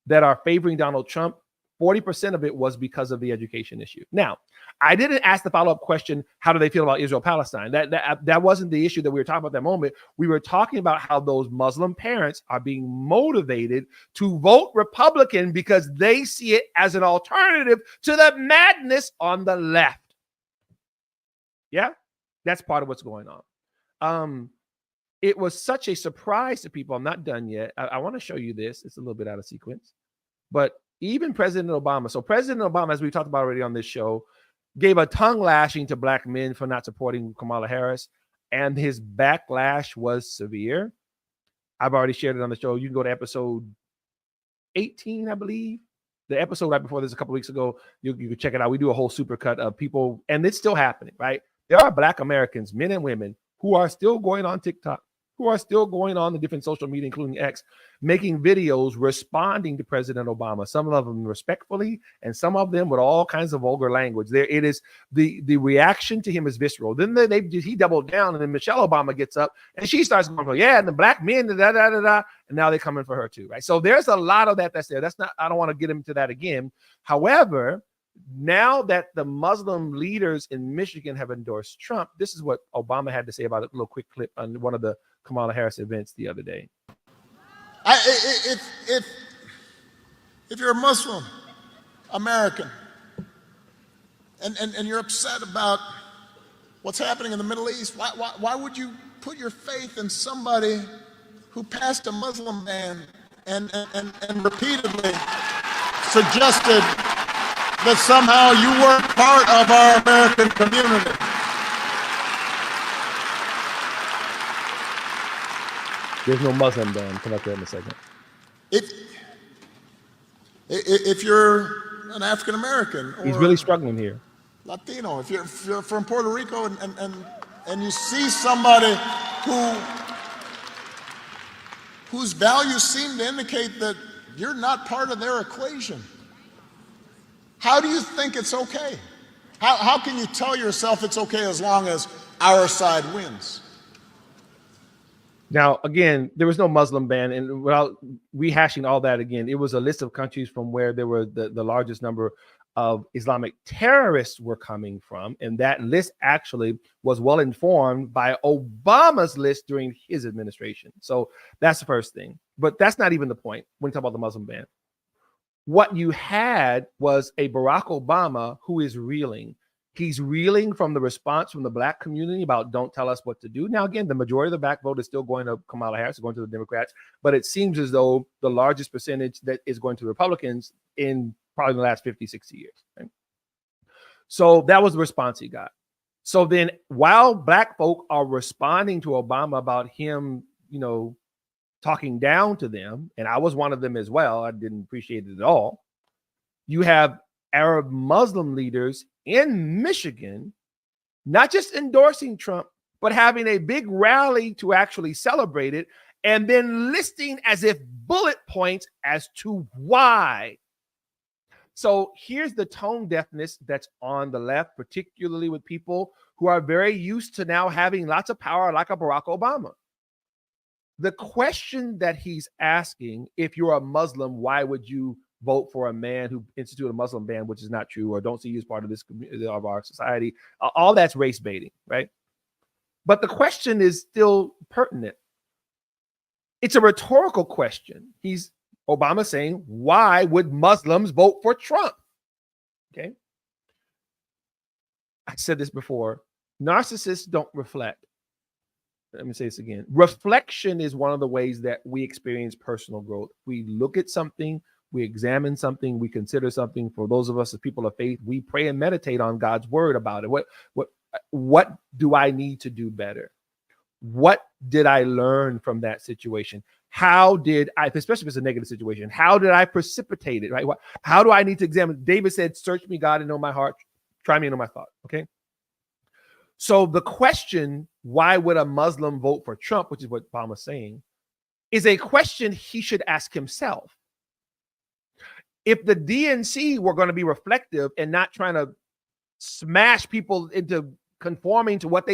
that are favoring Donald Trump, 40% of it was because of the education issue. Now, I didn't ask the follow-up question, how do they feel about Israel-Palestine? That wasn't the issue that we were talking about at that moment. We were talking about how those Muslim parents are being motivated to vote Republican because they see it as an alternative to the madness on the left. Yeah, that's part of what's going on. It was such a surprise to people. I'm not done yet. I want to show you this. It's a little bit out of sequence. But even President Obama. So President Obama, as we talked about already on this show, gave a tongue lashing to Black men for not supporting Kamala Harris. And his backlash was severe. I've already shared it on the show. You can go to episode 18, I believe. The episode right before this a couple of weeks ago, you can check it out. We do a whole supercut of people, and it's still happening, right? There are Black Americans, men and women, who are still going on TikTok, who are still going on the different social media, including X, making videos responding to President Obama, some of them respectfully, and some of them with all kinds of vulgar language. There, it is the reaction to him is visceral. Then he doubled down, and then Michelle Obama gets up and she starts going, yeah, and the Black men, and now they're coming for her too, right? So there's a lot of that's there. That's not, I don't want to get into that again. However, now that the Muslim leaders in Michigan have endorsed Trump, this is what Obama had to say about it. A little quick clip on one of the Kamala Harris events the other day. If you're a Muslim American and you're upset about what's happening in the Middle East, why would you put your faith in somebody who passed a Muslim ban and repeatedly suggested that somehow you weren't part of our American community? There's no Muslim ban. Come back to that in a second. If you're an African American, he's really struggling here. Latino, if you're from Puerto Rico and you see somebody whose values seem to indicate that you're not part of their equation, how do you think it's okay? How can you tell yourself it's okay as long as our side wins? Now, again, there was no Muslim ban, and without rehashing all that again, it was a list of countries from where there were the largest number of Islamic terrorists were coming from, and that list actually was well informed by Obama's list during his administration. So that's the first thing. But that's not even the point when we talk about the Muslim ban. What you had was a Barack Obama who is reeling. He's reeling from the response from the black community about don't tell us what to do. Now, again, the majority of the black vote is still going to Kamala Harris, going to the Democrats, but it seems as though the largest percentage that is going to Republicans in probably the last 50, 60 years. Right? So that was the response he got. So then while black folk are responding to Obama about him, talking down to them, and I was one of them as well, I didn't appreciate it at all. You have Arab Muslim leaders in Michigan, not just endorsing Trump, but having a big rally to actually celebrate it, and then listing as if bullet points as to why. So here's the tone deafness that's on the left, particularly with people who are very used to now having lots of power, like a Barack Obama. The question that he's asking, if you're a Muslim, why would you vote for a man who instituted a Muslim ban, which is not true, or don't see you as part of this community of our society? All that's race baiting, right? But the question is still pertinent. It's a rhetorical question. Obama saying, why would Muslims vote for Trump? Okay. I said this before. Narcissists don't reflect. Let me say this again. Reflection is one of the ways that we experience personal growth. We look at something, we examine something, we consider something. For those of us as people of faith, we pray and meditate on God's word about it. What do I need to do better? What did I learn from that situation? How did I, especially if it's a negative situation, how did I precipitate it, right? How do I need to examine? David said, search me, God, and know my heart. Try me and know my thought, okay? So the question, why would a Muslim vote for Trump, which is what Obama's saying, is a question he should ask himself. If the DNC were going to be reflective and not trying to smash people into conforming to what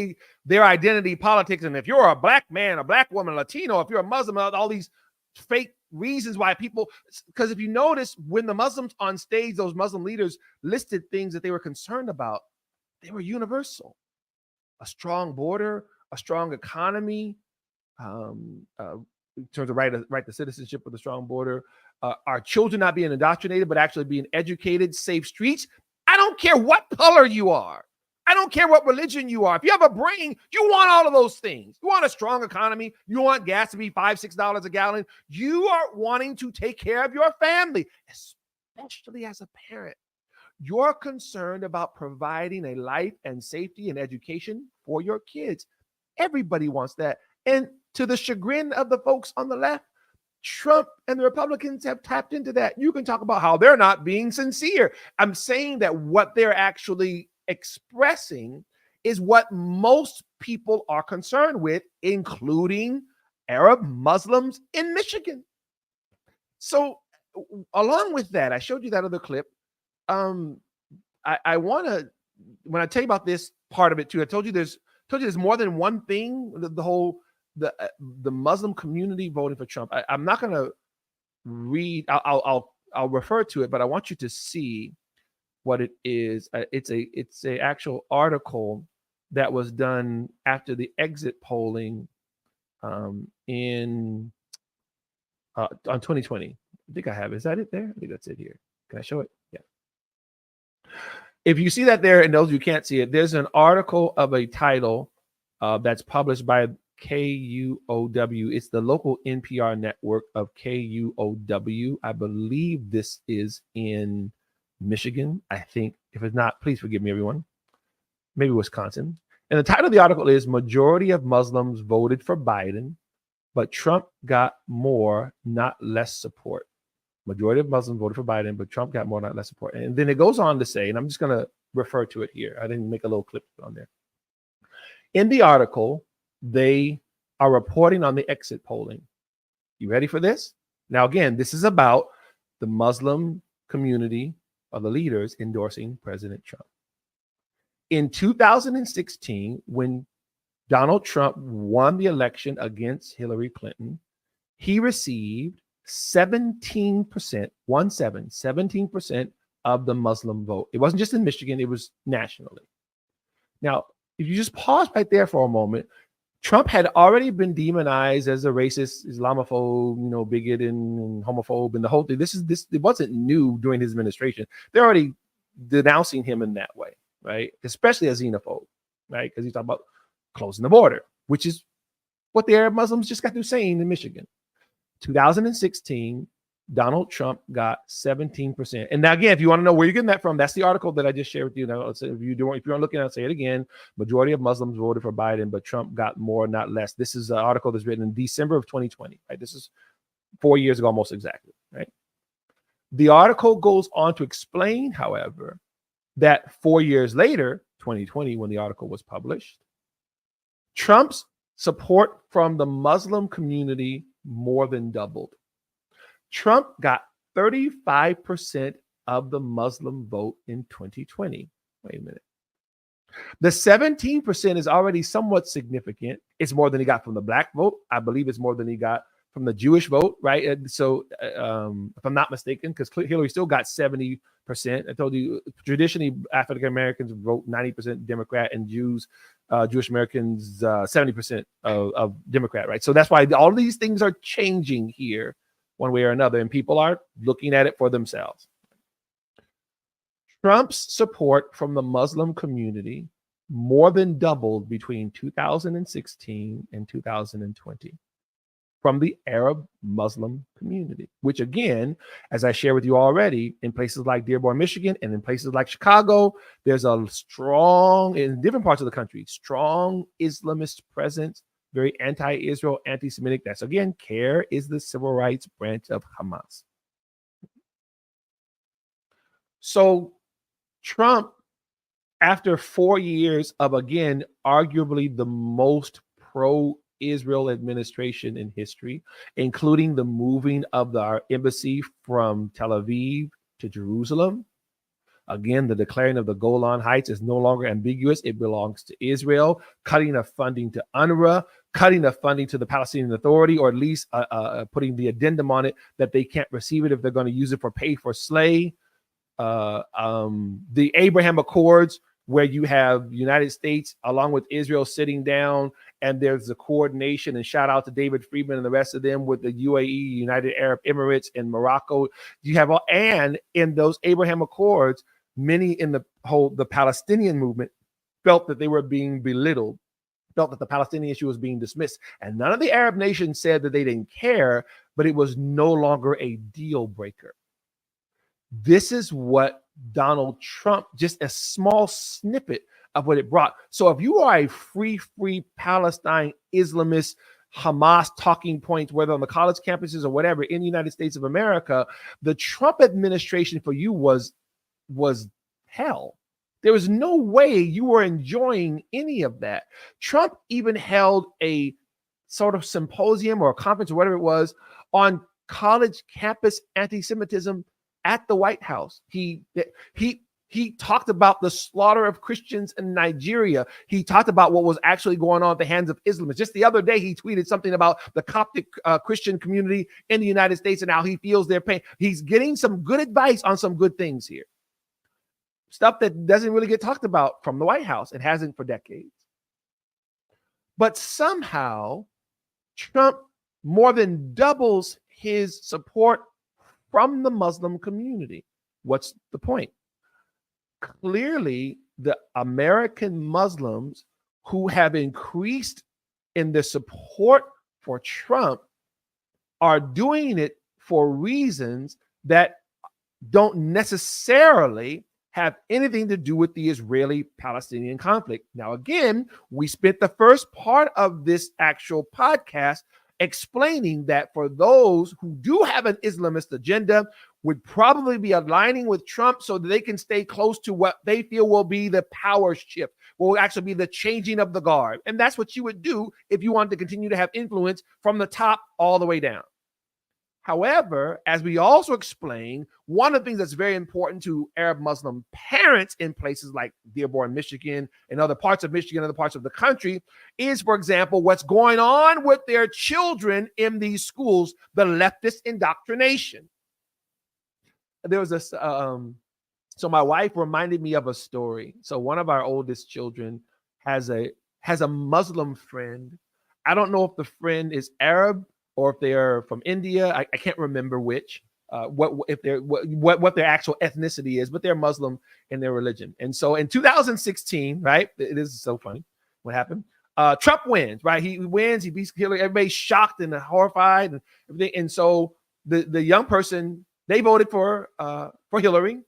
their identity politics, and if you're a black man, a black woman, Latino, if you're a Muslim, all these fake reasons why people, because if you notice, when the Muslims on stage, those Muslim leaders listed things that they were concerned about, they were universal. A strong border, a strong economy, in terms of right to citizenship with a strong border, our children not being indoctrinated, but actually being educated, safe streets. I don't care what color you are. I don't care what religion you are. If you have a brain, you want all of those things. You want a strong economy. You want gas to be $5, $6 a gallon. You are wanting to take care of your family, especially as a parent. You're concerned about providing a life and safety and education for your kids. Everybody wants that. And to the chagrin of the folks on the left, Trump and the Republicans have tapped into that. You can talk about how they're not being sincere. I'm saying that what they're actually expressing is what most people are concerned with, including Arab Muslims in Michigan. So along with that, I showed you that other clip. I want to, when I tell you about this part of it too, I told you there's more than one thing. The Muslim community voting for Trump. I'm not going to read. I'll refer to it, but I want you to see what it is. It's a actual article that was done after the exit polling in on 2020. I think I have. Is that it there? I think that's it here. Can I show it? Yeah. If you see that there, and those who can't see it, there's an article of a title that's published by KUOW. It's the local NPR network of KUOW. I believe this is in Michigan. I think, if it's not, please forgive me, everyone. Maybe Wisconsin. And the title of the article is "Majority of Muslims Voted for Biden, but Trump got more, not less support." Majority of Muslims voted for Biden, but Trump got more, not less support. And then it goes on to say, and I'm just going to refer to it here. I didn't make a little clip on there. In the article, they are reporting on the exit polling. You ready for this? Now, again, this is about the Muslim community of the leaders endorsing President Trump. In 2016, when Donald Trump won the election against Hillary Clinton, he received 17% of the Muslim vote. It wasn't just in Michigan, it was nationally. Now, if you just pause right there for a moment, Trump had already been demonized as a racist, Islamophobe, bigot and homophobe, and the whole thing. It wasn't new during his administration. They're already denouncing him in that way. right? Especially a xenophobe, right? Because he's talking about closing the border, which is what the Arab Muslims just got through saying in Michigan. 2016, Donald Trump got 17%. And now, again, if you want to know where you're getting that from, that's the article that I just shared with you. Now, if you're looking at it, say it again. Majority of Muslims voted for Biden, but Trump got more, not less. This is an article that's written in December of 2020, right? This is 4 years ago, almost exactly, right? The article goes on to explain, however, that 4 years later, 2020, when the article was published, Trump's support from the Muslim community more than doubled. Trump got 35% of the Muslim vote in 2020. Wait a minute. The 17% is already somewhat significant. It's more than he got from the black vote. I believe it's more than he got from the Jewish vote, right? And so, if I'm not mistaken, because Hillary still got 70%. I told you, traditionally, African Americans vote 90% Democrat, and Jewish Americans, 70% of Democrat, right? So that's why all of these things are changing here one way or another, and people are looking at it for themselves. Trump's support from the Muslim community more than doubled between 2016 and 2020 from the Arab Muslim community, which again, as I shared with you already, in places like Dearborn, Michigan, and in places like Chicago, there's a strong, in different parts of the country, strong Islamist presence, very anti-Israel, anti-Semitic. That's again, CAIR is the civil rights branch of Hamas. So Trump, after 4 years of, again, arguably the most pro-Israel administration in history, including the moving of our embassy from Tel Aviv to Jerusalem. Again, the declaring of the Golan Heights is no longer ambiguous. It belongs to Israel. Cutting of funding to UNRWA, cutting of funding to the Palestinian Authority, or at least putting the addendum on it that they can't receive it if they're going to use it for pay for slay. The Abraham Accords, where you have United States along with Israel sitting down, and there's the coordination, and shout out to David Friedman and the rest of them with the UAE, United Arab Emirates, and Morocco. You have all, and in those Abraham Accords, many in the Palestinian movement felt that they were being belittled, felt that the Palestinian issue was being dismissed. And none of the Arab nations said that they didn't care, but it was no longer a deal breaker. This is what Donald Trump, just a small snippet of what it brought. So if you are a free Palestine Islamist, Hamas talking points, whether on the college campuses or whatever in the United States of America, the Trump administration for you was hell. There was no way you were enjoying any of that. Trump even held a sort of symposium or a conference or whatever it was on college campus anti-Semitism at the White House. He talked about the slaughter of Christians in Nigeria. He talked about what was actually going on at the hands of Islamists. Just the other day, he tweeted something about the Coptic Christian community in the United States and how he feels their pain. He's getting some good advice on some good things here. Stuff that doesn't really get talked about from the White House. It hasn't for decades. But somehow, Trump more than doubles his support from the Muslim community. What's the point? Clearly, the American Muslims who have increased in their support for Trump are doing it for reasons that don't necessarily have anything to do with the Israeli-Palestinian conflict. Now, again, we spent the first part of this actual podcast explaining that for those who do have an Islamist agenda, would probably be aligning with Trump so that they can stay close to what they feel will be the power shift, will actually be the changing of the guard. And that's what you would do if you wanted to continue to have influence from the top all the way down. However, as we also explained, one of the things that's very important to Arab Muslim parents in places like Dearborn, Michigan, and other parts of Michigan, other parts of the country, is, for example, what's going on with their children in these schools, the leftist indoctrination. There was this, so my wife reminded me of a story. So one of our oldest children has a Muslim friend. I don't know if the friend is Arab or if they are from India. I can't remember which. what their actual ethnicity is, but they're Muslim in their religion. And so in 2016, right, it is so funny what happened. Trump wins, right? He wins, he beats Hillary. Everybody's shocked and horrified and everything. And so the young person, they voted for Hillary,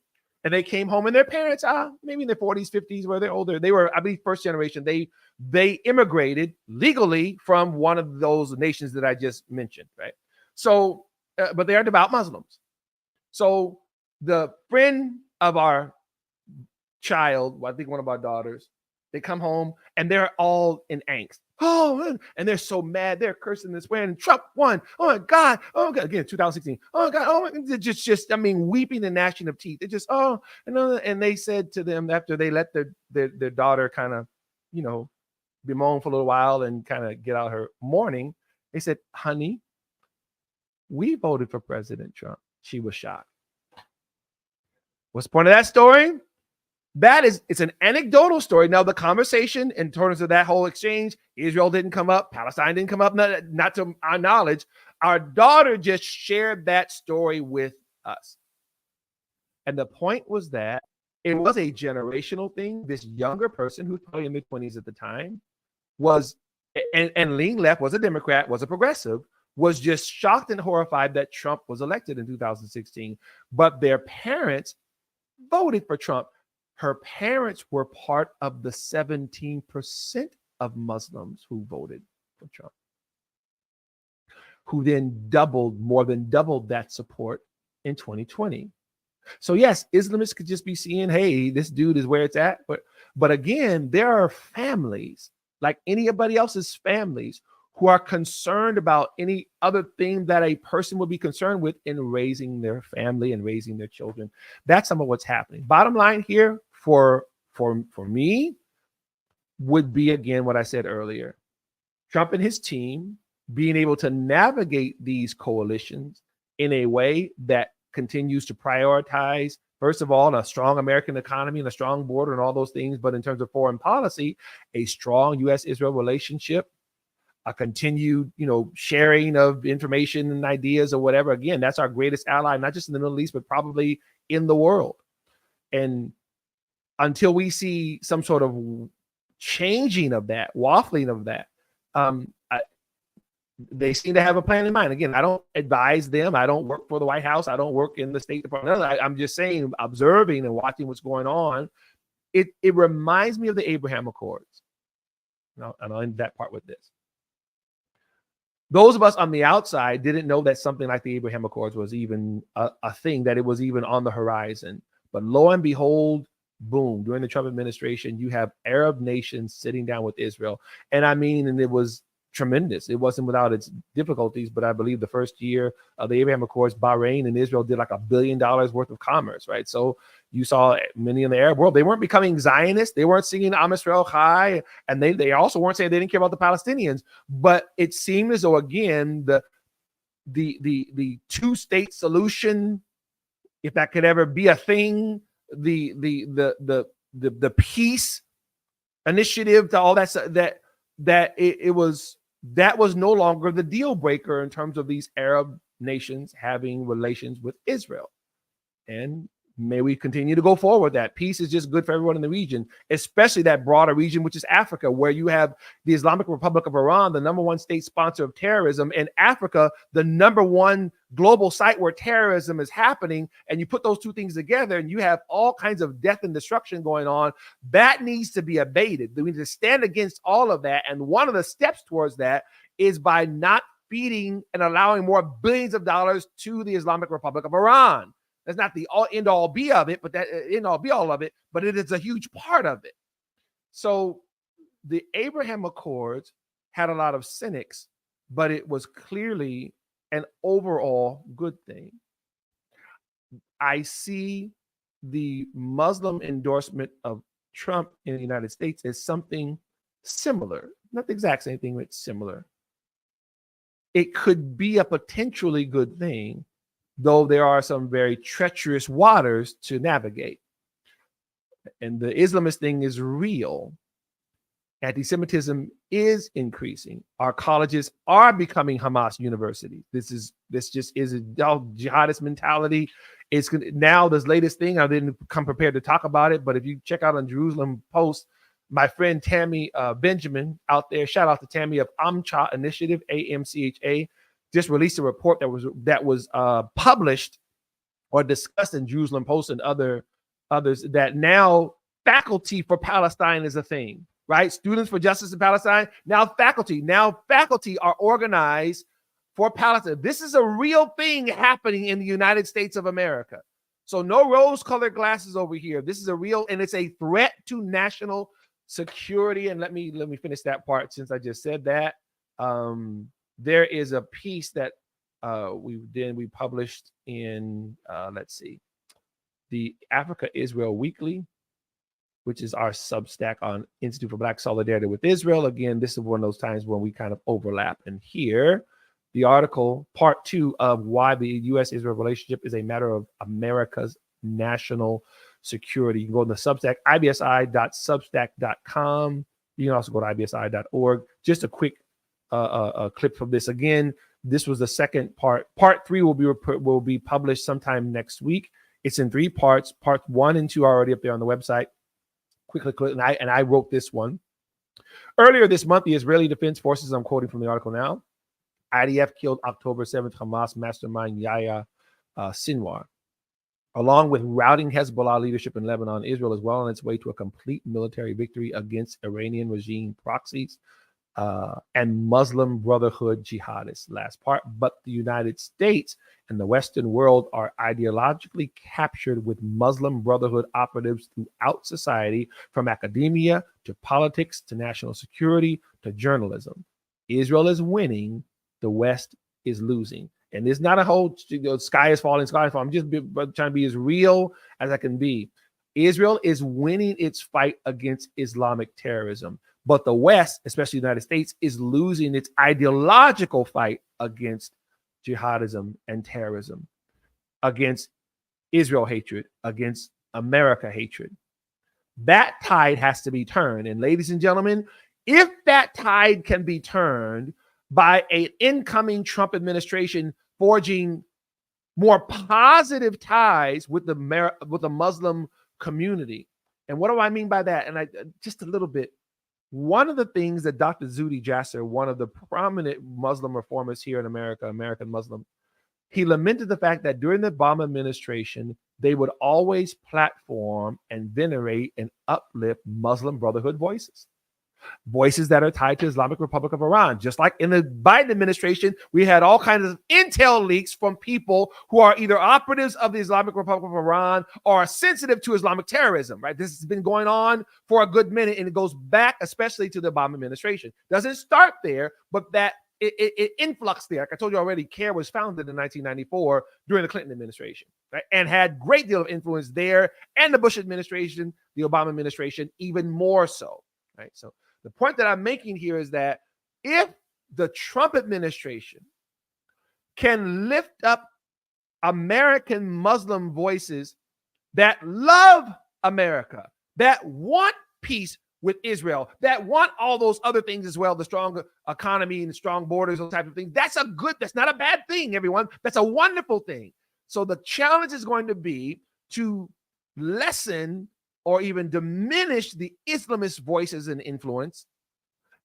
and they came home, and their parents, maybe in their 40s, 50s, where they're older. They were, I believe, first generation. They immigrated legally from one of those nations that I just mentioned, right? So, but they are devout Muslims. So the friend of our child, I think one of our daughters, they come home and they're all in angst. Oh, and they're so mad. They're cursing this way. And Trump won. Oh my God. Oh my God. Again, 2016. Oh my God. Oh my God. Just, I mean, weeping and gnashing of teeth. They just, and they said to them after they let their daughter kind of, bemoan for a little while and kind of get out her mourning. They said, honey, we voted for President Trump. She was shocked. What's the point of that story? It's an anecdotal story. Now, the conversation in terms of that whole exchange, Israel didn't come up, Palestine didn't come up, not to our knowledge. Our daughter just shared that story with us. And the point was that it was a generational thing. This younger person, who's probably in their 20s at the time, was, and leaning left, was a Democrat, was a progressive, was just shocked and horrified that Trump was elected in 2016. But their parents voted for Trump. Her parents were part of the 17% of Muslims who voted for Trump, who then more than doubled that support in 2020. So yes, Islamists could just be seeing, hey, this dude is where it's at. But again, there are families, like anybody else's families, who are concerned about any other thing that a person would be concerned with in raising their family and raising their children. That's some of what's happening. Bottom line here for me would be, again, what I said earlier. Trump and his team being able to navigate these coalitions in a way that continues to prioritize, first of all, a strong American economy and a strong border and all those things. But in terms of foreign policy, a strong U.S.-Israel relationship, a continued, sharing of information and ideas or whatever. Again, that's our greatest ally, not just in the Middle East, but probably in the world. And until we see some sort of changing of that, waffling of that, they seem to have a plan in mind. Again, I don't advise them. I don't work for the White House. I don't work in the State Department. I'm just saying, observing and watching what's going on. It reminds me of the Abraham Accords. And I'll end that part with this. Those of us on the outside didn't know that something like the Abraham Accords was even a thing, that it was even on the horizon. But lo and behold, boom, during the Trump administration, you have Arab nations sitting down with Israel. And it was tremendous. It wasn't without its difficulties, but I believe the first year of the Abraham Accords, Bahrain and Israel did like $1 billion worth of commerce, right? So you saw many in the Arab world, they weren't becoming Zionists. They weren't singing Am Yisrael Chai, and they also weren't saying they didn't care about the Palestinians. But it seemed as though, again, the two-state solution, if that could ever be a thing, the peace initiative, to all that was no longer the deal breaker in terms of these Arab nations having relations with Israel. And may we continue to go forward. That peace is just good for everyone in the region, especially that broader region, which is Africa, where you have the Islamic Republic of Iran, the #1 state sponsor of terrorism, and Africa, the #1 global site where terrorism is happening. And you put those two things together and you have all kinds of death and destruction going on. That needs to be abated. We need to stand against all of that. And one of the steps towards that is by not feeding and allowing more billions of dollars to the Islamic Republic of Iran. That's not the end all be of it, but that end all be all of it, but it is a huge part of it. So the Abraham Accords had a lot of cynics, but it was clearly an overall good thing. I see the Muslim endorsement of Trump in the United States as something similar, not the exact same thing, but similar. It could be a potentially good thing, though there are some very treacherous waters to navigate. And the Islamist thing is real. Anti-Semitism is increasing. Our colleges are becoming Hamas universities. This just is a jihadist mentality. It's now this latest thing. I didn't come prepared to talk about it, but if you check out on Jerusalem Post, my friend Tammy Benjamin out there, shout out to Tammy of AMCHA Initiative, AMCHA, just released a report that was published or discussed in Jerusalem Post and others, that now faculty for Palestine is a thing. Right? Students for Justice in Palestine, now faculty are organized for Palestine. This is a real thing happening in the United States of America. So no rose-colored glasses over here. This is a real, and it's a threat to national security. And let me finish that part since I just said that. There is a piece that we published in let's see, the Africa Israel Weekly, which is our Substack on Institute for Black Solidarity with Israel. Again, this is one of those times when we kind of overlap. And here, the article, part 2 of why the U.S.-Israel relationship is a matter of America's national security. You can go to the Substack, ibsi.substack.com. You can also go to ibsi.org. Just a quick clip from this. Again, this was the second part. Part 3 will be published sometime next week. It's in 3 parts. Parts 1 and 2 are already up there on the website. Quickly, and I wrote this one. Earlier this month, the Israeli Defense Forces, I'm quoting from the article now, IDF killed October 7th Hamas mastermind Yahya Sinwar. Along with routing Hezbollah leadership in Lebanon, Israel is well on its way to a complete military victory against Iranian regime proxies and Muslim Brotherhood jihadists. Last part. But the United States and the Western world are ideologically captured with Muslim Brotherhood operatives throughout society, from academia to politics to national security to journalism. Israel is winning, the West is losing. And it's not a whole sky is falling. I'm just trying to be as real as I can be. Israel is winning its fight against Islamic terrorism. But the West, especially the United States, is losing its ideological fight against jihadism and terrorism, against Israel hatred, against America hatred. That tide has to be turned. And ladies and gentlemen, if that tide can be turned by an incoming Trump administration forging more positive ties with the Muslim community. And what do I mean by that? And just a little bit. One of the things that Dr. Zuhdi Jasser, one of the prominent Muslim reformers here in America, American Muslim, he lamented the fact that during the Obama administration, they would always platform and venerate and uplift Muslim Brotherhood voices that are tied to Islamic Republic of Iran. Just like in the Biden administration, we had all kinds of intel leaks from people who are either operatives of the Islamic Republic of Iran or are sensitive to Islamic terrorism, right? This has been going on for a good minute, and it goes back especially to the Obama administration. Doesn't start there, but that it influx there. Like I told you already, CARE was founded in 1994 during the Clinton administration, right? And had great deal of influence there, and the Bush administration, the Obama administration, even more so, right? So the point that I'm making here is that if the Trump administration can lift up American Muslim voices that love America, that want peace with Israel, that want all those other things as well, the strong economy and strong borders, those types of things, that's not a bad thing, everyone. That's a wonderful thing. So the challenge is going to be to lessen or even diminish the Islamist voices and influence,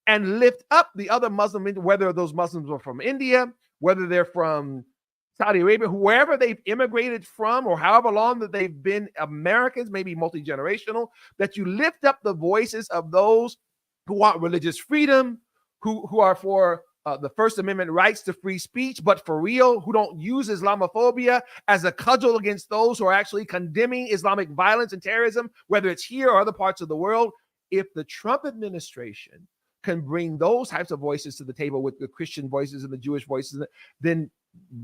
and lift up the other Muslim, whether those Muslims are from India, whether they're from Saudi Arabia, wherever they've immigrated from, or however long that they've been Americans, maybe multi-generational, that you lift up the voices of those who want religious freedom, who are for the First Amendment rights to free speech, but for real, who don't use Islamophobia as a cudgel against those who are actually condemning Islamic violence and terrorism, whether it's here or other parts of the world. If the Trump administration can bring those types of voices to the table with the Christian voices and the Jewish voices, then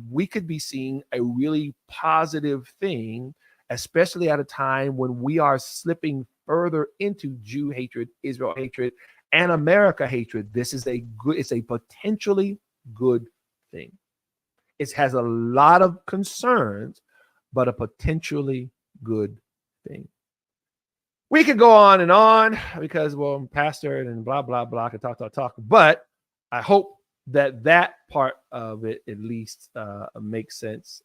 we could be seeing a really positive thing, especially at a time when we are slipping further into Jew hatred, Israel hatred, and America hatred. It's a potentially good thing. It has a lot of concerns, but a potentially good thing. We could go on because, well, I'm pastor and blah, blah, blah. I could talk. But I hope that part of it at least makes sense.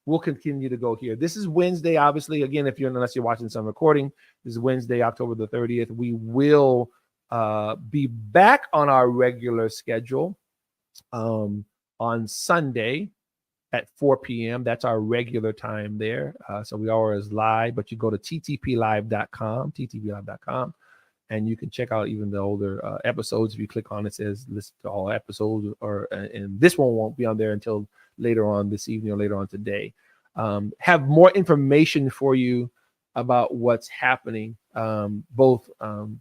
We'll continue to go here. This is Wednesday, obviously. Again, unless you're watching some recording, this is Wednesday, October the 30th. We will be back on our regular schedule on Sunday at 4 p.m. That's our regular time there. So we are as live, but you go to ttplive.com, and you can check out even the older episodes. If you click on it, says listen to all episodes, and this one won't be on there until later on this evening or later on today. Have more information for you about what's happening, both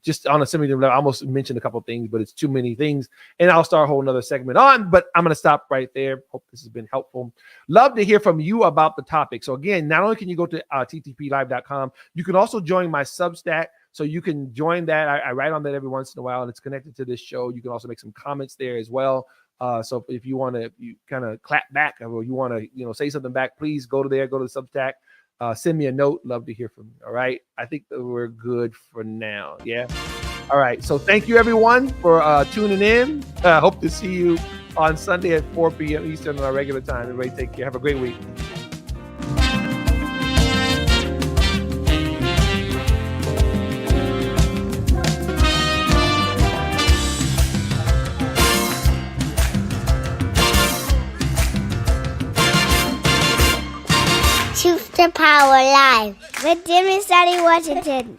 just on a similar level. I almost mentioned a couple of things, but it's too many things, and I'll start a whole nother segment on, but I'm going to stop right there. Hope this has been helpful. Love to hear from you about the topic. So again, not only can you go to ttplive.com, you can also join my Substack. So you can join that. I write on that every once in a while, and it's connected to this show. You can also make some comments there as well. So if you want to, you kind of clap back, or you want to, say something back, please go to the Substack. Send me a note. Love to hear from you. All right. I think that we're good for now. Yeah. All right. So thank you everyone for tuning in. Hope to see you on Sunday at 4 p.m. Eastern on our regular time. Everybody take care. Have a great week. Truth to Power Live with Jimmy Sonny Washington.